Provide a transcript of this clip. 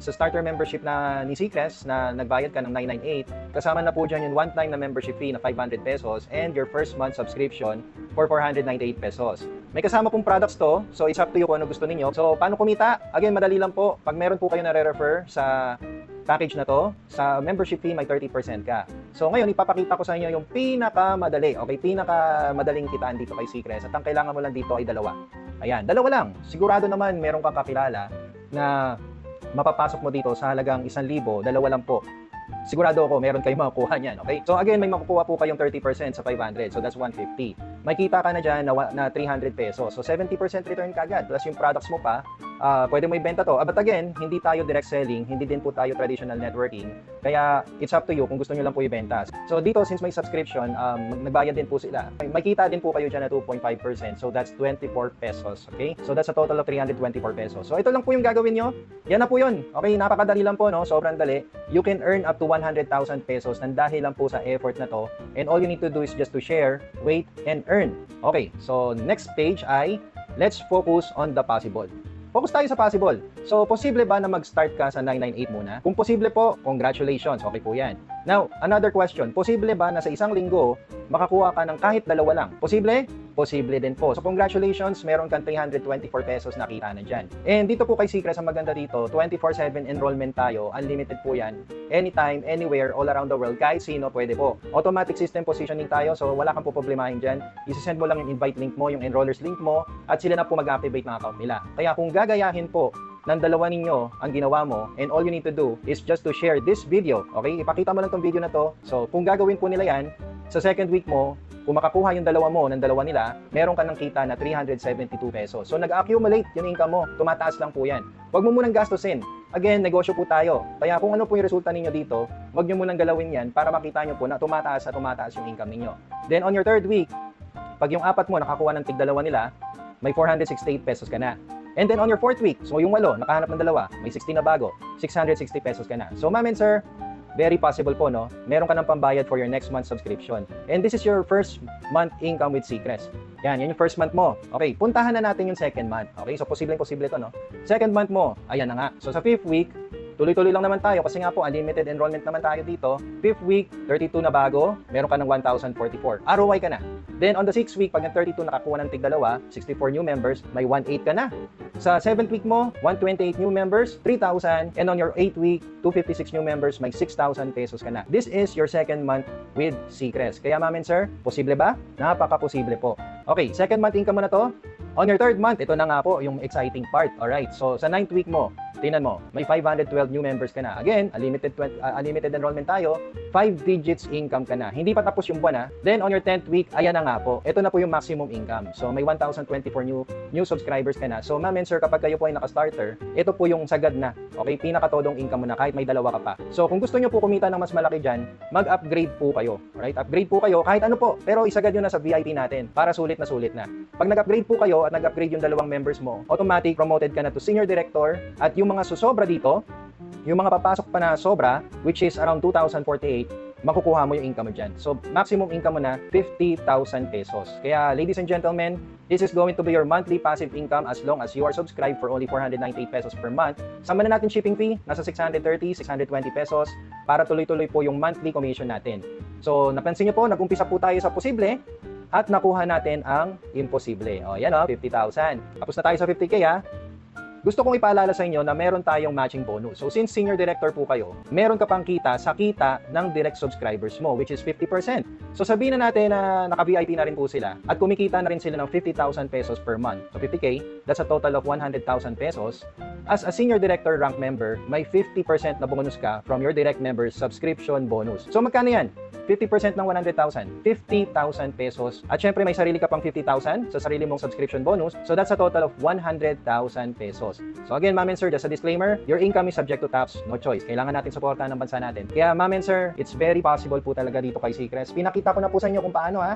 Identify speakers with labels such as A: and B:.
A: sa starter membership na ni Seacrest na nagbayad ka ng 998, kasama na po dyan yung one-time na membership fee na 500 pesos and your first month subscription for 498 pesos. May kasama pong products to, so it's up to you kung ano gusto ninyo. So, paano kumita? Again, madali lang po. Pag meron po kayo na re-refer sa package na to, sa membership fee may 30% ka. So ngayon, ipapakita ko sa inyo yung pinakamadali, okay? Pinakamadaling kitaan dito kay Seacrest. At ang kailangan mo lang dito ay dalawa. Ayan, dalawa lang. Sigurado naman meron kang kakilala na mapapasok mo dito sa halagang 1,000, dalawa lang po. Sigurado ako meron kayong makukuha niyan, okay? So again, may makukuha po kayong 30% sa 500, so that's 150. May kita ka na dyan na 300 pesos. So 70% return ka agad, plus yung products mo pa, pwede mo ibenta to. But again, hindi tayo direct selling, hindi din po tayo traditional networking, kaya it's up to you kung gusto nyo lang po ibenta. So dito, since may subscription, nagbayad din po sila. May kita din po kayo dyan na 2.5%, so that's 24 pesos, okay? So that's a total of 324 pesos. So ito lang po yung gagawin nyo, yan na po yun. Okay, napakadali lang po, no? Sobrang dali. You can earn up to 100,000 pesos nang dahil lang po sa effort na to, and all you need to do is just to share, wait, and earn. Okay, so next page ay let's focus on the possible. Focus tayo sa possible. So, posible ba na mag-start ka sa 998 muna? Kung posible po, congratulations. Okay po yan. Now, another question. Posible ba na sa isang linggo, makakuha ka ng kahit dalawa lang? Posible? Posible din po. So, congratulations. Meron kang 324 pesos na kita na dyan. And dito po kay Seacrest, ang maganda dito, 24/7 enrollment tayo. Unlimited po yan. Anytime, anywhere, all around the world. Kahit sino, pwede po. Automatic system positioning tayo. So, wala kang po problemahin dyan. Isisend mo lang yung invite link mo, yung enrollers link mo, at sila na po mag-activate ng account nila. Kaya kung gagayahin po ng dalawa ninyo ang ginawa mo, and all you need to do is just to share this video. Okay? Ipakita mo lang tong video na to. So, kung gagawin po nila yan, sa second week mo, kung makakuha yung dalawa mo ng dalawa nila, meron ka ng kita na 372 pesos. So, nag-accumulate yung income mo. Tumataas lang po yan. Huwag mo munang gastusin. Again, negosyo po tayo. Kaya kung ano po yung resulta ninyo dito, huwag nyo munang galawin yan para makita nyo po na tumataas at tumataas yung income ninyo. Then, on your third week, pag yung apat mo nakakuha ng tig-dalawa nila, may 468 pesos ka na. And then on your fourth week, so yung 8, nakahanap ng dalawa, may 16 na bago, 660 pesos ka na. So ma'am and sir, very possible po, no? Meron ka ng pambayad for your next month subscription. And this is your first month income with Seacrest. Yan yung first month mo. Okay, puntahan na natin yung second month. Okay, so posible to, no? Second month mo, ayan na nga. So sa fifth week, tuloy-tuloy lang naman tayo kasi nga po, unlimited enrollment naman tayo dito. Fifth week, 32 na bago, meron ka ng 1,044. ROI ka na. Then on the 6th week, pag ng 32 nakakuha ng tig-dalawa, 64 new members, may 1,800 ka na. Sa 7th week mo, 128 new members, 3,000. And on your 8th week, 256 new members, may 6,000 pesos ka na. This is your second month with Seacrest. Kaya ma'am and sir, posible ba? Napaka-posible po. Okay, second month income mo na to. On your third month, ito na nga po yung exciting part. Alright, so sa 9th week mo, tingnan mo, may 512 new members ka na. Again, unlimited enrollment tayo, 5 digits income ka na. Hindi pa tapos yung buwan ha. Then on your 10th week, ayan na nga po. Ito na po yung maximum income. So may 1,024 new subscribers ka na. So ma'am and sir, kapag kayo po ay naka-starter, ito po yung sagad na. Okay, pinakatodong income mo na kahit may dalawa ka pa. So kung gusto nyo po kumita ng mas malaki dyan, mag-upgrade po kayo. Alright, upgrade po kayo kahit ano po. Pero isagad nyo na sa VIP natin para sulit na sulit na. Pag nag-upgrade po kayo at nag-upgrade yung dalawang members mo, automatic promoted ka na to senior director at yung mga susobra dito, yung mga papasok pa na sobra, which is around 2,048, makukuha mo yung income mo dyan. So, maximum income mo na 50,000 pesos. Kaya, ladies and gentlemen, this is going to be your monthly passive income as long as you are subscribed for only 498 pesos per month. Sama na natin shipping fee, nasa 630, 620 pesos para tuloy-tuloy po yung monthly commission natin. So, napansin nyo po, nag-umpisa po tayo sa posible at nakuha natin ang imposible. O, yan o, 50,000. Tapos na tayo sa 50K ha. Gusto kong ipaalala sa inyo na meron tayong matching bonus. So since senior director po kayo, meron ka pang kita sa kita ng direct subscribers mo, which is 50%. So sabihin na natin na naka-VIP na rin po sila at kumikita na rin sila ng 50,000 pesos per month. So 50K, that's a total of 100,000 pesos. As a senior director rank member, may 50% na bonus ka from your direct members subscription bonus. So magkano yan? 50% ng 100,000, 50,000 pesos. At syempre may sarili ka pang 50,000 sa sarili mong subscription bonus. So that's a total of 100,000 pesos. So again, ma'am and sir, just a disclaimer, your income is subject to tax, no choice. Kailangan natin suportahan ng bansa natin. Kaya ma'am and sir, it's very possible po talaga dito kay Seacrest. Pinakita ko na po sa inyo kung paano ha.